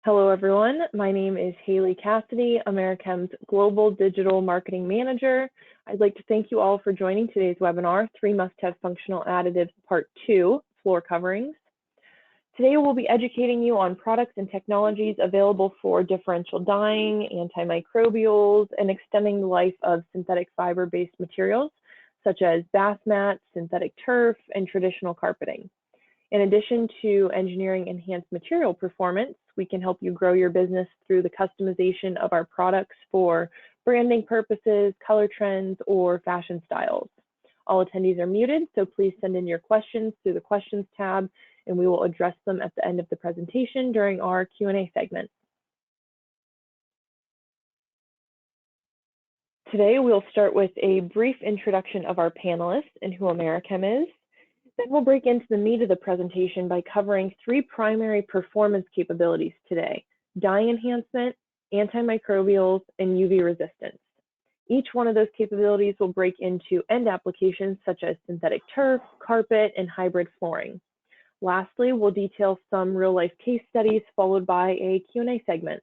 Hello, everyone. My name is Haley Cassidy, Americhem's Global Digital Marketing Manager. I'd like to thank you all for joining today's webinar, 3 Must-Have Functional Additives, Part 2, Floor Coverings. Today, we'll be educating you on products and technologies available for differential dyeing, antimicrobials, and extending the life of synthetic fiber-based materials, such as bath mats, synthetic turf, and traditional carpeting. In addition to engineering enhanced material performance, we can help you grow your business through the customization of our products for branding purposes, color trends, or fashion styles. All attendees are muted, so please send in your questions through the questions tab, and we will address them at the end of the presentation during our Q&A segment. Today, we'll start with a brief introduction of our panelists and who Americhem is. Then we'll break into the meat of the presentation by covering 3 primary performance capabilities today: dye enhancement, antimicrobials, and UV resistance. Each one of those capabilities will break into end applications such as synthetic turf, carpet, and hybrid flooring. Lastly, we'll detail some real-life case studies followed by a Q&A segment.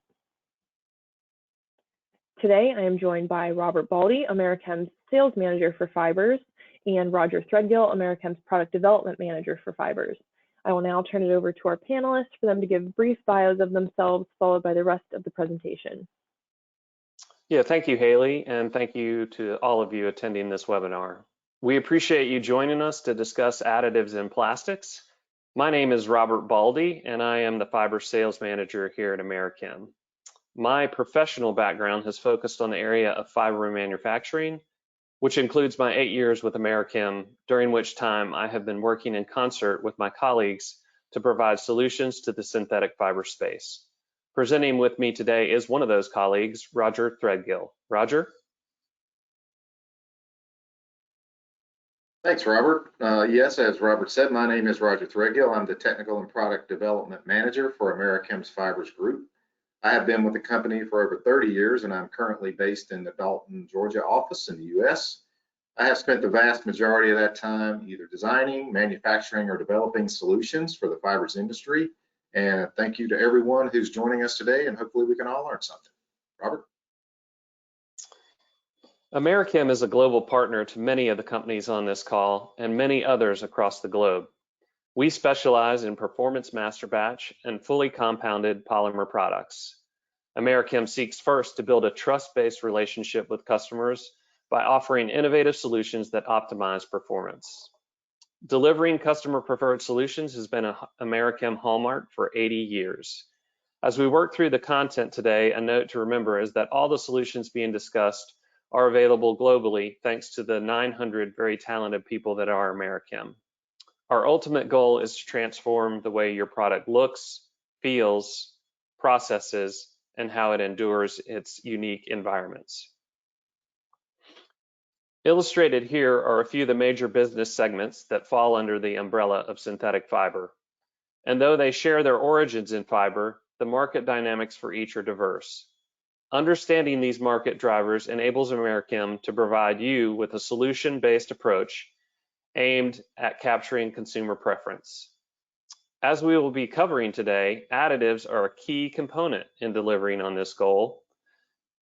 Today, I am joined by Robert Baldy, Americhem's Sales Manager for Fibers, and Roger Threadgill, Americhem's Product Development Manager for Fibers. I will now turn it over to our panelists for them to give brief bios of themselves, followed by the rest of the presentation. Yeah, thank you, Haley, and thank you to all of you attending this webinar. We appreciate you joining us to discuss additives in plastics. My name is Robert Baldy, and I am the Fiber Sales Manager here at Americhem. My professional background has focused on the area of fiber manufacturing, which includes my 8 years with Americhem, during which time I have been working in concert with my colleagues to provide solutions to the synthetic fiber space. Presenting with me today is one of those colleagues, Roger Threadgill. Roger? Thanks, Robert. Yes, as Robert said, my name is Roger Threadgill. I'm the Technical and Product Development Manager for Americhem's Fibers Group. I have been with the company for over 30 years, and I'm currently based in the Dalton, Georgia office in the U.S. I have spent the vast majority of that time either designing, manufacturing, or developing solutions for the fibers industry. And thank you to everyone who's joining us today, and hopefully we can all learn something. Robert? Americhem is a global partner to many of the companies on this call and many others across the globe. We specialize in performance master batch and fully compounded polymer products. Americhem seeks first to build a trust-based relationship with customers by offering innovative solutions that optimize performance. Delivering customer preferred solutions has been an Americhem hallmark for 80 years. As we work through the content today, a note to remember is that all the solutions being discussed are available globally thanks to the 900 very talented people that are Americhem. Our ultimate goal is to transform the way your product looks, feels, processes, and how it endures its unique environments. Illustrated here are a few of the major business segments that fall under the umbrella of synthetic fiber. And though they share their origins in fiber, the market dynamics for each are diverse. Understanding these market drivers enables Americhem to provide you with a solution-based approach aimed at capturing consumer preference. As we will be covering today, additives are a key component in delivering on this goal.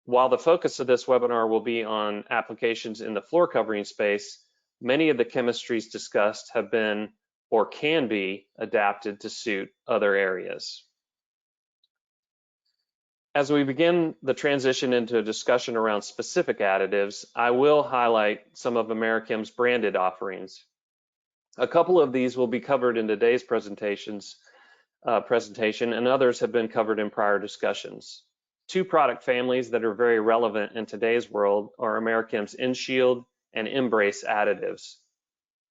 While the focus of this webinar will be on applications in the floor covering space, many of the chemistries discussed have been or can be adapted to suit other areas. As we begin the transition into a discussion around specific additives, I will highlight some of Americhem's branded offerings. A couple of these will be covered in today's presentation, and others have been covered in prior discussions. 2 product families that are very relevant in today's world are Americhem's InShield and Embrace additives.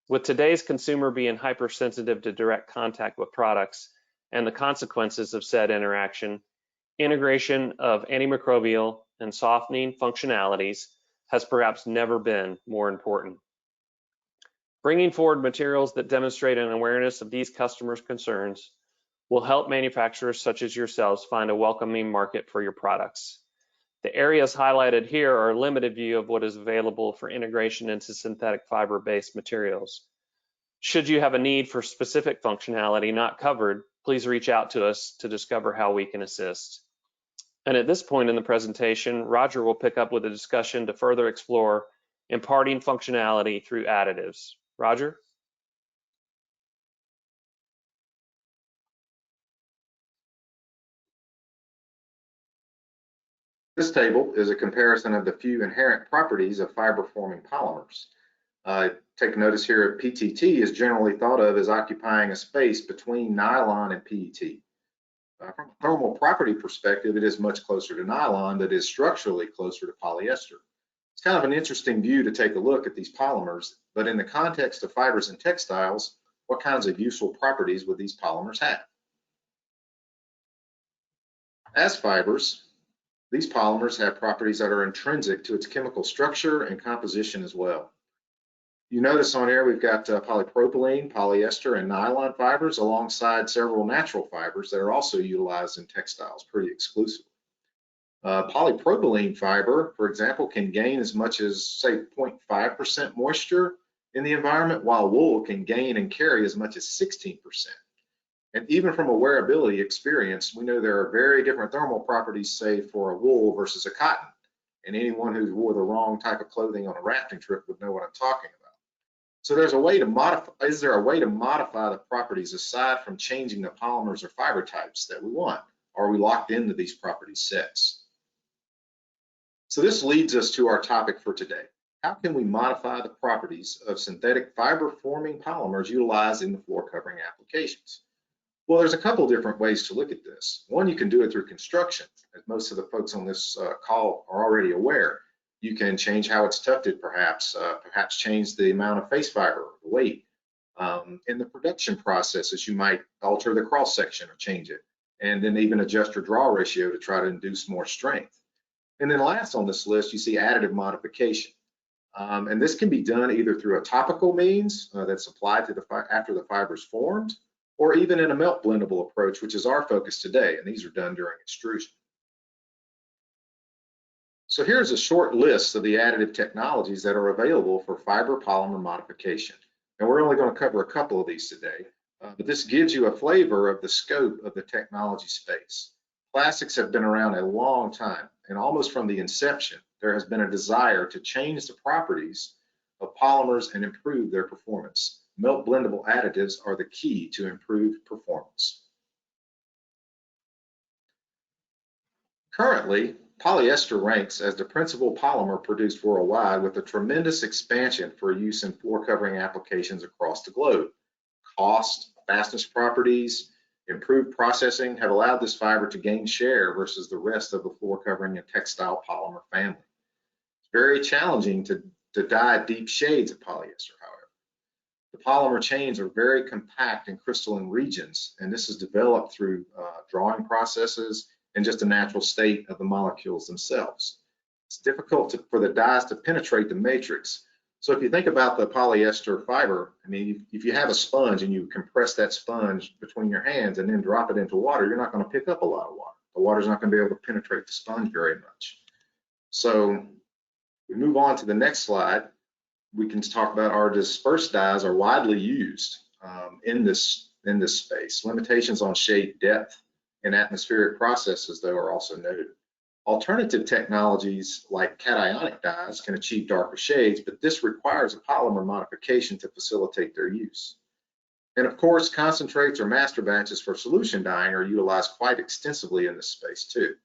With today's consumer being hypersensitive to direct contact with products and the consequences of said interaction, integration of antimicrobial and softening functionalities has perhaps never been more important. Bringing forward materials that demonstrate an awareness of these customers' concerns will help manufacturers such as yourselves find a welcoming market for your products. The areas highlighted here are a limited view of what is available for integration into synthetic fiber-based materials. Should you have a need for specific functionality not covered, please reach out to us to discover how we can assist. And at this point in the presentation, Roger will pick up with a discussion to further explore imparting functionality through additives. Roger? This table is a comparison of the few inherent properties of fiber-forming polymers. Take notice here, PTT is generally thought of as occupying a space between nylon and PET. From a thermal property perspective, it is much closer to nylon, but is structurally closer to polyester. It's kind of an interesting view to take a look at these polymers, but in the context of fibers and textiles, what kinds of useful properties would these polymers have? As fibers, these polymers have properties that are intrinsic to its chemical structure and composition as well. You notice on here we've got polypropylene, polyester, and nylon fibers alongside several natural fibers that are also utilized in textiles pretty exclusively. Polypropylene fiber, for example, can gain as much as, say, 0.5% moisture in the environment, while wool can gain and carry as much as 16%. And even from a wearability experience, we know there are very different thermal properties, say, for a wool versus a cotton. And anyone who wore the wrong type of clothing on a rafting trip would know what I'm talking about. So there's a way to modify, is there a way to modify the properties aside from changing the polymers or fiber types that we want? Are we locked into these property sets? So this leads us to our topic for today. How can we modify the properties of synthetic fiber-forming polymers utilized in the floor covering applications? Well, there's a couple different ways to look at this. One, you can do it through construction, as most of the folks on this call are already aware. You can change how it's tufted, perhaps change the amount of face fiber, the weight. In the production processes, you might alter the cross section or change it, and then even adjust your draw ratio to try to induce more strength. And then last on this list, you see additive modification. And this can be done either through a topical means that's applied to after the fiber is formed, or even in a melt blendable approach, which is our focus today, and these are done during extrusion. So here's a short list of the additive technologies that are available for fiber polymer modification. And we're only going to cover a couple of these today, but this gives you a flavor of the scope of the technology space. Plastics have been around a long time, and almost from the inception, there has been a desire to change the properties of polymers and improve their performance. Melt blendable additives are the key to improved performance. Currently, polyester ranks as the principal polymer produced worldwide, with a tremendous expansion for use in floor covering applications across the globe. Cost, fastness properties, improved processing have allowed this fiber to gain share versus the rest of the floor covering and textile polymer family. It's very challenging to dye deep shades of polyester, however. The polymer chains are very compact in crystalline regions, and this is developed through drawing processes and just a natural state of the molecules themselves. It's difficult for the dyes to penetrate the matrix. So if you think about the polyester fiber, I mean, if you have a sponge and you compress that sponge between your hands and then drop it into water, you're not going to pick up a lot of water. The water's not going to be able to penetrate the sponge very much. So we move on to the next slide. We can talk about our dispersed dyes are widely used in this space. Limitations on shade depth and atmospheric processes, though, are also noted. Alternative technologies like cationic dyes can achieve darker shades, but this requires a polymer modification to facilitate their use. And of course, concentrates or master batches for solution dyeing are utilized quite extensively in this space too.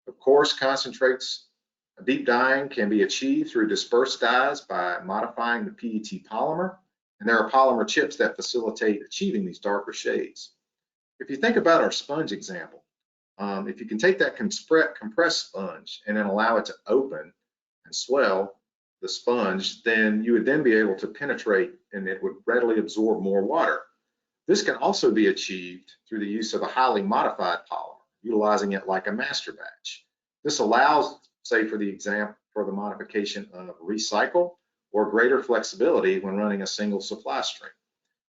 Of course, concentrates deep dyeing can be achieved through dispersed dyes by modifying the PET polymer, and there are polymer chips that facilitate achieving these darker shades. If you think about our sponge example, if you can take that compressed sponge and then allow it to open and swell the sponge, then you would then be able to penetrate and it would readily absorb more water. This can also be achieved through the use of a highly modified polymer, utilizing it like a master batch. This allows, say for the example, for the modification of recycle or greater flexibility when running a single supply stream.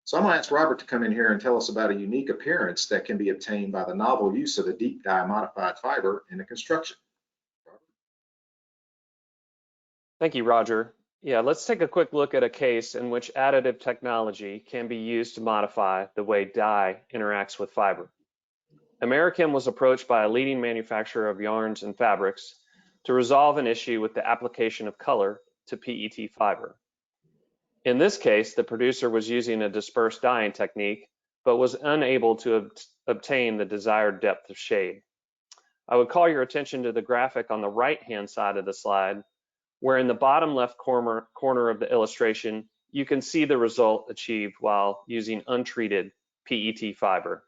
So I'm going to ask Robert to come in here and tell us about a unique appearance that can be obtained by the novel use of a deep dye modified fiber in the construction. Thank you, Roger. Yeah, let's take a quick look at a case in which additive technology can be used to modify the way dye interacts with fiber. Americhem was approached by a leading manufacturer of yarns and fabrics to resolve an issue with the application of color to PET fiber. In this case, the producer was using a dispersed dyeing technique, but was unable to obtain the desired depth of shade. I would call your attention to the graphic on the right-hand side of the slide, where in the bottom left corner of the illustration, you can see the result achieved while using untreated PET fiber.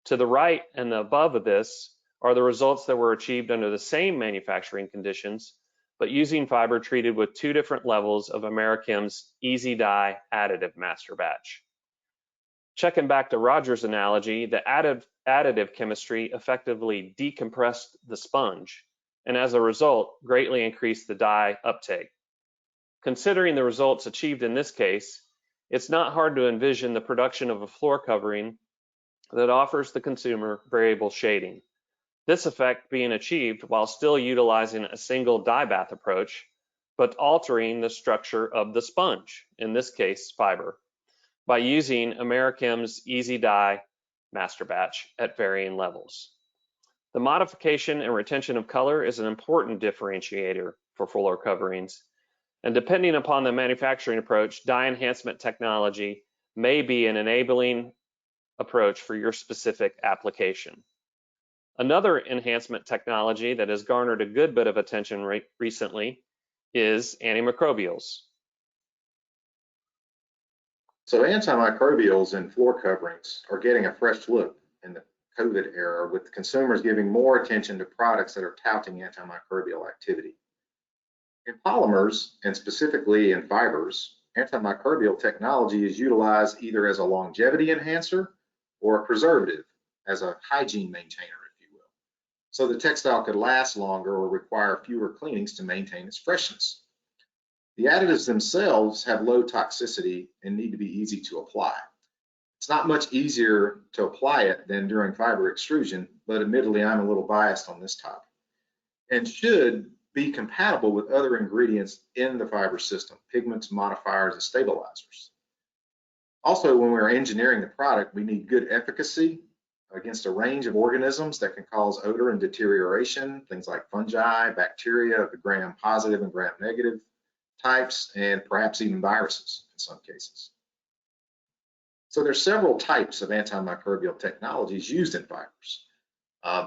To the right and above of this are the results that were achieved under the same manufacturing conditions, but using fiber treated with two different levels of Americhem's Easy Dye additive master batch. Checking back to Roger's analogy, the additive chemistry effectively decompressed the sponge, and as a result, greatly increased the dye uptake. Considering the results achieved in this case, it's not hard to envision the production of a floor covering that offers the consumer variable shading. This effect being achieved while still utilizing a single dye bath approach, but altering the structure of the sponge, in this case fiber, by using Americhem's Easy Dye master batch at varying levels. The modification and retention of color is an important differentiator for floor coverings, and depending upon the manufacturing approach, dye enhancement technology may be an enabling approach for your specific application. Another enhancement technology that has garnered a good bit of attention recently is antimicrobials. So antimicrobials in floor coverings are getting a fresh look in the COVID era, with consumers giving more attention to products that are touting antimicrobial activity. In polymers, and specifically in fibers, antimicrobial technology is utilized either as a longevity enhancer or a preservative, as a hygiene maintainer, if you will. So the textile could last longer or require fewer cleanings to maintain its freshness. The additives themselves have low toxicity and need to be easy to apply. It's not much easier to apply it than during fiber extrusion, but admittedly, I'm a little biased on this topic, and should be compatible with other ingredients in the fiber system, pigments, modifiers, and stabilizers. Also, when we're engineering the product, we need good efficacy against a range of organisms that can cause odor and deterioration, things like fungi, bacteria of the gram-positive and gram-negative types, and perhaps even viruses in some cases. So there's several types of antimicrobial technologies used in fibers.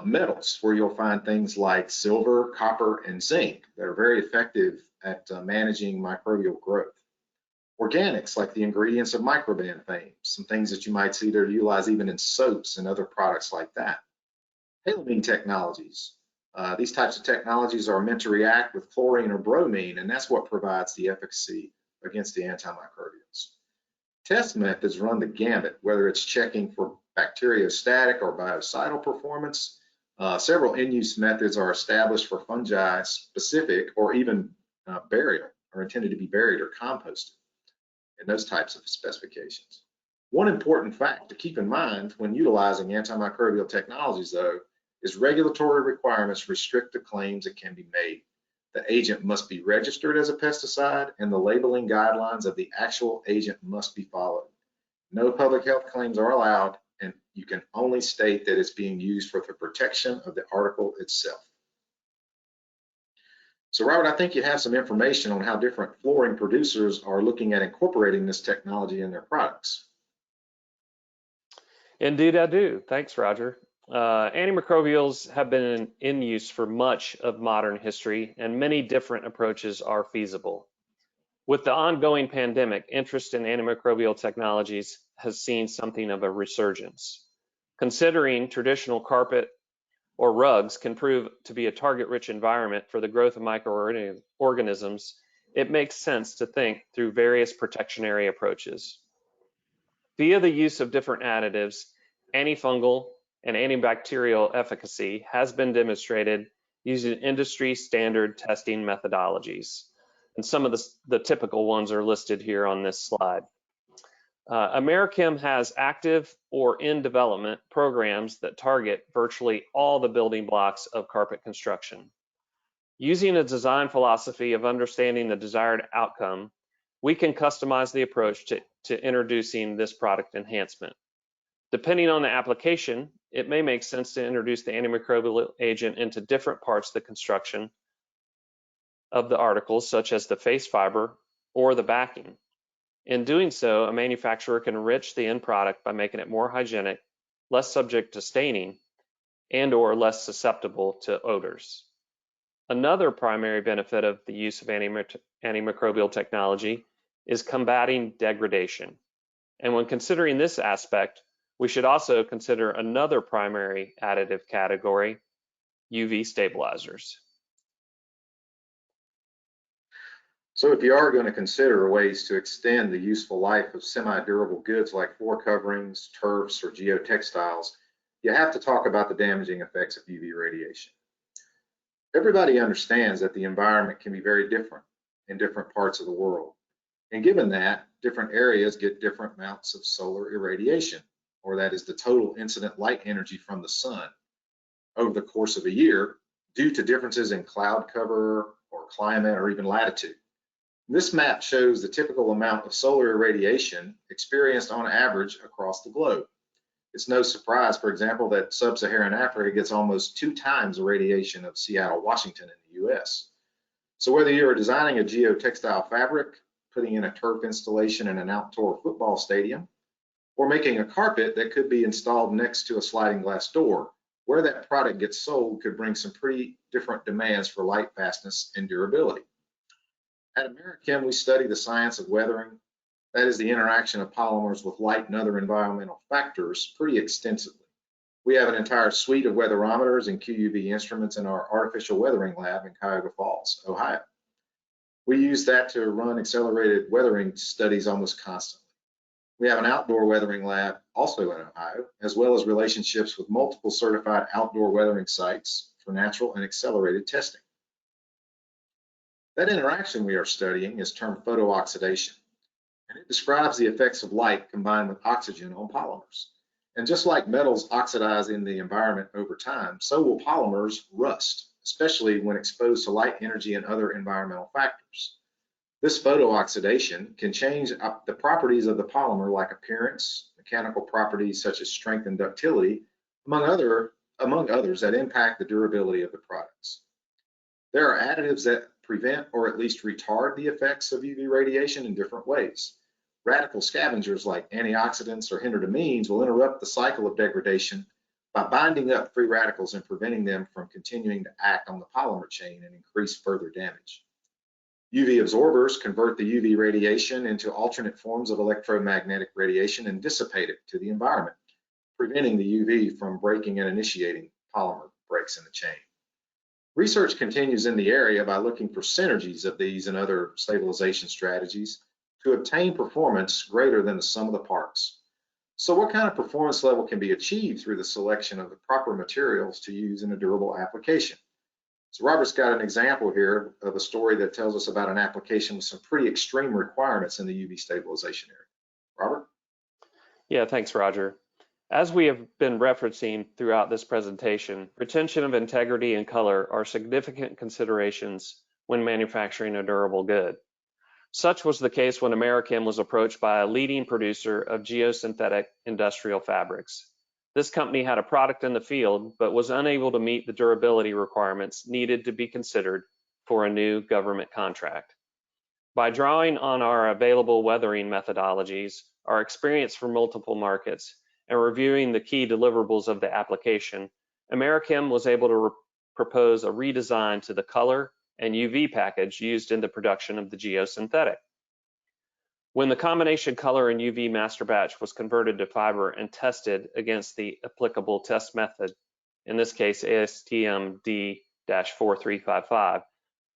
Metals, where you'll find things like silver, copper, and zinc that are very effective at managing microbial growth. Organics, like the ingredients of microbanthane, some things that you might see that are utilized even in soaps and other products like that. Halamine technologies. These types of technologies are meant to react with chlorine or bromine, and that's what provides the efficacy against the antimicrobials. Test methods run the gamut, whether it's checking for bacteriostatic or biocidal performance. Several in-use methods are established for fungi specific or even burial, or intended to be buried or composted in those types of specifications. One important fact to keep in mind when utilizing antimicrobial technologies, though, is regulatory requirements restrict the claims that can be made. The agent must be registered as a pesticide, and the labeling guidelines of the actual agent must be followed. No public health claims are allowed, and you can only state that it's being used for the protection of the article itself. So Robert, I think you have some information on how different flooring producers are looking at incorporating this technology in their products. Indeed, I do. Thanks, Roger. Antimicrobials have been in use for much of modern history, and many different approaches are feasible. With the ongoing pandemic, interest in antimicrobial technologies has seen something of a resurgence. Considering traditional carpet or rugs can prove to be a target-rich environment for the growth of microorganisms, it makes sense to think through various protectionary approaches. Via the use of different additives, antifungal and antibacterial efficacy has been demonstrated using industry standard testing methodologies. And some of the typical ones are listed here on this slide. Americhem has active or in development programs that target virtually all the building blocks of carpet construction. Using a design philosophy of understanding the desired outcome, we can customize the approach to introducing this product enhancement. Depending on the application, it may make sense to introduce the antimicrobial agent into different parts of the construction of the articles, such as the face fiber or the backing. In doing so, a manufacturer can enrich the end product by making it more hygienic, less subject to staining, and/or less susceptible to odors. Another primary benefit of the use of antimicrobial technology is combating degradation. And when considering this aspect, we should also consider another primary additive category, UV stabilizers. So if you are going to consider ways to extend the useful life of semi-durable goods like floor coverings, turfs, or geotextiles, you have to talk about the damaging effects of UV radiation. Everybody understands that the environment can be very different in different parts of the world. And given that, different areas get different amounts of solar irradiation, or that is the total incident light energy from the sun over the course of a year due to differences in cloud cover or climate or even latitude. This map shows the typical amount of solar irradiation experienced on average across the globe. It's no surprise, for example, that sub-Saharan Africa gets almost 2 times the radiation of Seattle, Washington in the US. So whether you're designing a geotextile fabric, putting in a turf installation in an outdoor football stadium, or making a carpet that could be installed next to a sliding glass door, where that product gets sold could bring some pretty different demands for light fastness and durability. At Americhem, we study the science of weathering, that is the interaction of polymers with light and other environmental factors, pretty extensively. We have an entire suite of weatherometers and QUV instruments in our artificial weathering lab in Cuyahoga Falls, Ohio. We use that to run accelerated weathering studies almost constantly. We have an outdoor weathering lab also in Ohio, as well as relationships with multiple certified outdoor weathering sites for natural and accelerated testing. That interaction we are studying is termed photooxidation, and it describes the effects of light combined with oxygen on polymers. And just like metals oxidize in the environment over time, so will polymers rust, especially when exposed to light, energy, and other environmental factors. This photooxidation can change the properties of the polymer, like appearance, mechanical properties such as strength and ductility, among others that impact the durability of the products. There are additives that prevent or at least retard the effects of UV radiation in different ways. Radical scavengers like antioxidants or hinterdiamines will interrupt the cycle of degradation by binding up free radicals and preventing them from continuing to act on the polymer chain and increase further damage. UV absorbers convert the UV radiation into alternate forms of electromagnetic radiation and dissipate it to the environment, preventing the UV from breaking and initiating polymer breaks in the chain. Research continues in the area by looking for synergies of these and other stabilization strategies to obtain performance greater than the sum of the parts. So what kind of performance level can be achieved through the selection of the proper materials to use in a durable application? So Robert's got an example here of a story that tells us about an application with some pretty extreme requirements in the UV stabilization area. Robert? Yeah, thanks, Roger. As we have been referencing throughout this presentation, retention of integrity and color are significant considerations when manufacturing a durable good. Such was the case when Americhem was approached by a leading producer of geosynthetic industrial fabrics. This company had a product in the field, but was unable to meet the durability requirements needed to be considered for a new government contract. By drawing on our available weathering methodologies, our experience from multiple markets, and reviewing the key deliverables of the application, Americhem was able to propose a redesign to the color and UV package used in the production of the geosynthetic. When the combination color and UV master batch was converted to fiber and tested against the applicable test method, in this case ASTM D-4355,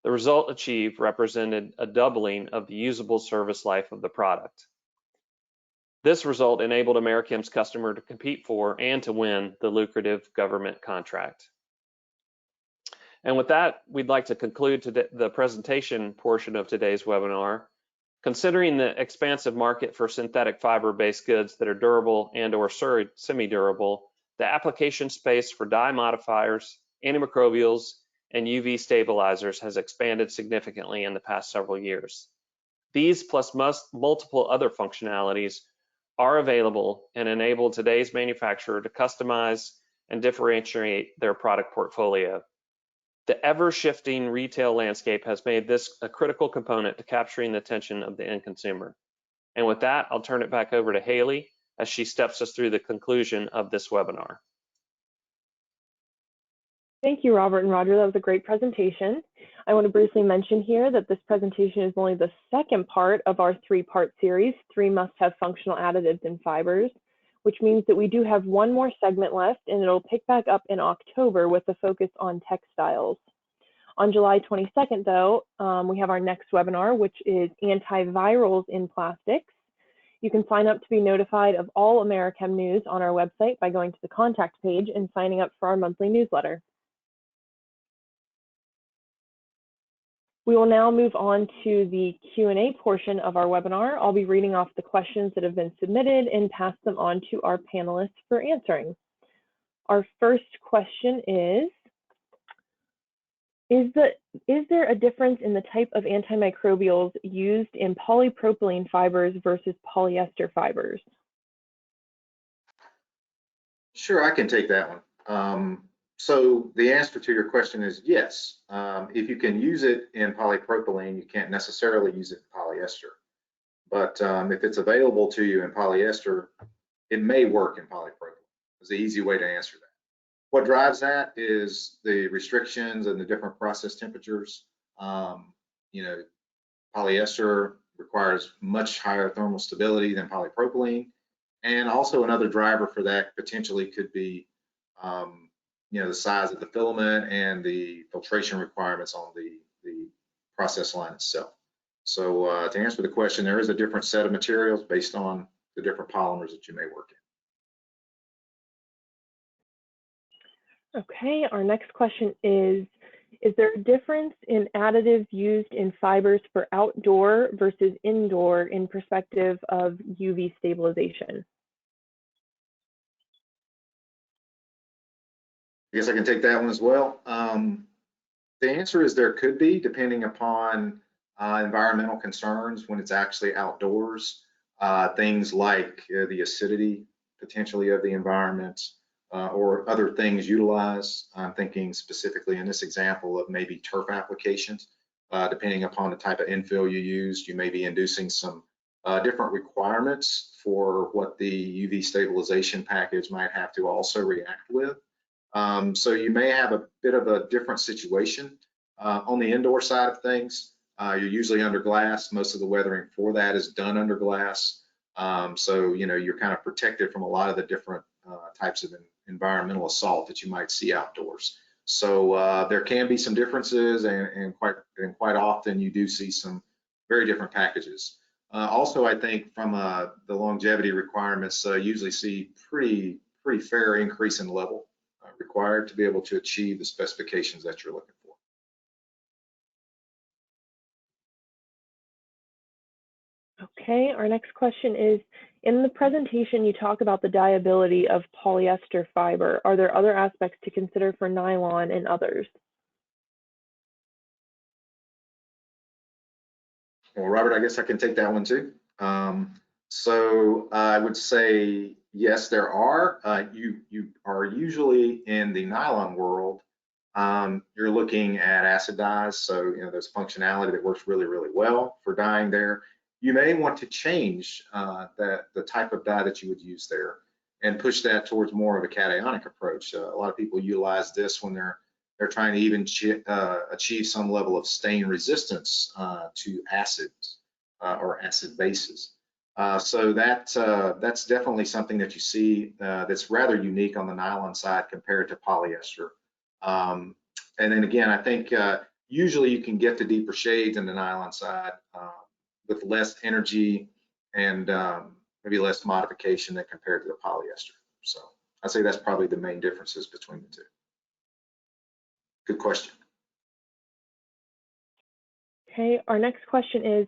the result achieved represented a doubling of the usable service life of the product. This result enabled Americhem's customer to compete for and to win the lucrative government contract. And with that, we'd like to conclude the presentation portion of today's webinar. Considering the expansive market for synthetic fiber-based goods that are durable and/or semi-durable, the application space for dye modifiers, antimicrobials, and UV stabilizers has expanded significantly in the past several years. These plus multiple other functionalities are available and enable today's manufacturer to customize and differentiate their product portfolio. The ever-shifting retail landscape has made this a critical component to capturing the attention of the end consumer. And with that, I'll turn it back over to Haley as she steps us through the conclusion of this webinar. Thank you, Robert and Roger. That was a great presentation. I want to briefly mention here that this presentation is only the second part of our three-part series, 3 must-have functional additives in fibers, which means that we do have one more segment left, and it'll pick back up in October with a focus on textiles. On July 22nd, though, we have our next webinar, which is antivirals in plastics. You can sign up to be notified of all Americhem news on our website by going to the contact page and signing up for our monthly newsletter. We will now move on to the Q&A portion of our webinar. I'll be reading off the questions that have been submitted and pass them on to our panelists for answering. Our first question is there a difference in the type of antimicrobials used in polypropylene fibers versus polyester fibers? Sure, I can take that one. So the answer to your question is yes. If you can use it in polypropylene, you can't necessarily use it in polyester. But if it's available to you in polyester, it may work in polypropylene. It's the easy way to answer that. What drives that is the restrictions and the different process temperatures. Polyester requires much higher thermal stability than polypropylene. And also another driver for that potentially could be the size of the filament and the filtration requirements on the process line itself. So to answer the question, there is a different set of materials based on the different polymers that you may work in. Okay, our next question is there a difference in additives used in fibers for outdoor versus indoor in perspective of UV stabilization? I guess I can take that one as well. The answer is there could be, depending upon environmental concerns when it's actually outdoors. Things like the acidity potentially of the environment or other things utilized. I'm thinking specifically in this example of maybe turf applications. Depending upon the type of infill you used, you may be inducing some different requirements for what the UV stabilization package might have to also react with. So you may have a bit of a different situation. On the indoor side of things, you're usually under glass. Most of the weathering for that is done under glass. So you're kind of protected from a lot of the different types of environmental assault that you might see outdoors. So there can be some differences, and quite often you do see some very different packages. Also, I think from the longevity requirements, usually see pretty fair increase in level required to be able to achieve the specifications that you're looking for. Okay, our next question is, in the presentation you talk about the dyeability of polyester fiber. Are there other aspects to consider for nylon and others? Well, Robert, I guess I can take that one too. So I would say yes, there are. You are usually in the nylon world. You're looking at acid dyes, so there's functionality that works really, really well for dyeing there. You may want to change the type of dye that you would use there and push that towards more of a cationic approach. A lot of people utilize this when they're trying to even achieve some level of stain resistance to acids or acid bases. So that's definitely something that you see that's rather unique on the nylon side compared to polyester. And then again, I think usually you can get to deeper shades in the nylon side with less energy and maybe less modification than compared to the polyester. So I'd say that's probably the main differences between the two. Good question. Okay, our next question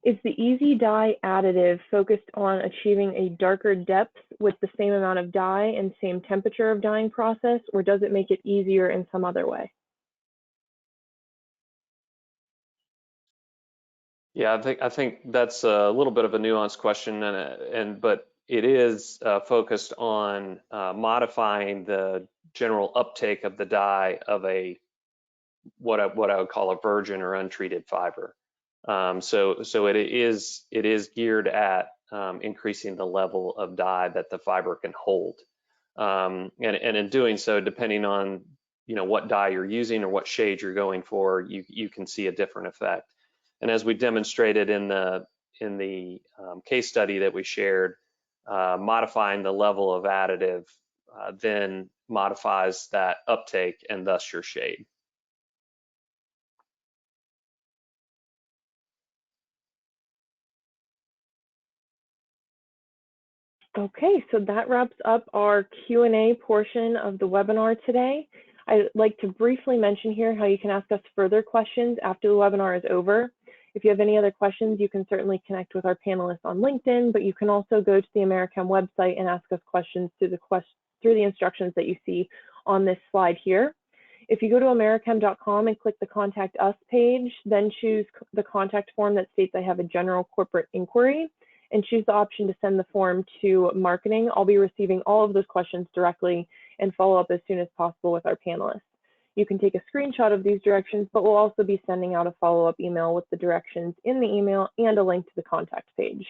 is the easy dye additive focused on achieving a darker depth with the same amount of dye and same temperature of dyeing process, or does it make it easier in some other way? Yeah, I think that's a little bit of a nuanced question, but it is focused on modifying the general uptake of the dye of a what I would call a virgin or untreated fiber. So it is geared at increasing the level of dye that the fiber can hold, and in doing so, depending on what dye you're using or what shade you're going for, you can see a different effect. And as we demonstrated in the case study that we shared, modifying the level of additive then modifies that uptake and thus your shade. Okay, so that wraps up our Q&A portion of the webinar today. I'd like to briefly mention here how you can ask us further questions after the webinar is over. If you have any other questions, you can certainly connect with our panelists on LinkedIn, but you can also go to the Americhem website and ask us questions through the instructions that you see on this slide here. If you go to americhem.com and click the Contact Us page, then choose the contact form that states I have a general corporate inquiry, and choose the option to send the form to marketing. I'll be receiving all of those questions directly and follow up as soon as possible with our panelists. You can take a screenshot of these directions, but we'll also be sending out a follow-up email with the directions in the email and a link to the contact page.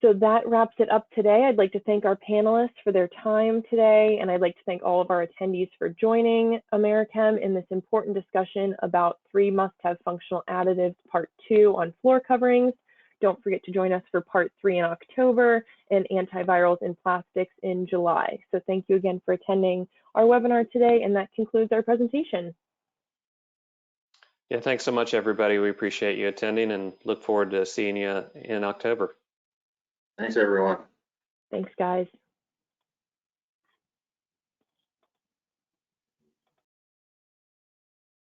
So that wraps it up today. I'd like to thank our panelists for their time today, and I'd like to thank all of our attendees for joining Americhem in this important discussion about 3 must-have functional additives, part 2 on floor coverings. Don't forget to join us for part 3 in October and antivirals in plastics in July. So thank you again for attending our webinar today, and that concludes our presentation. Yeah, thanks so much, everybody. We appreciate you attending and look forward to seeing you in October. Thanks, everyone. Thanks, guys.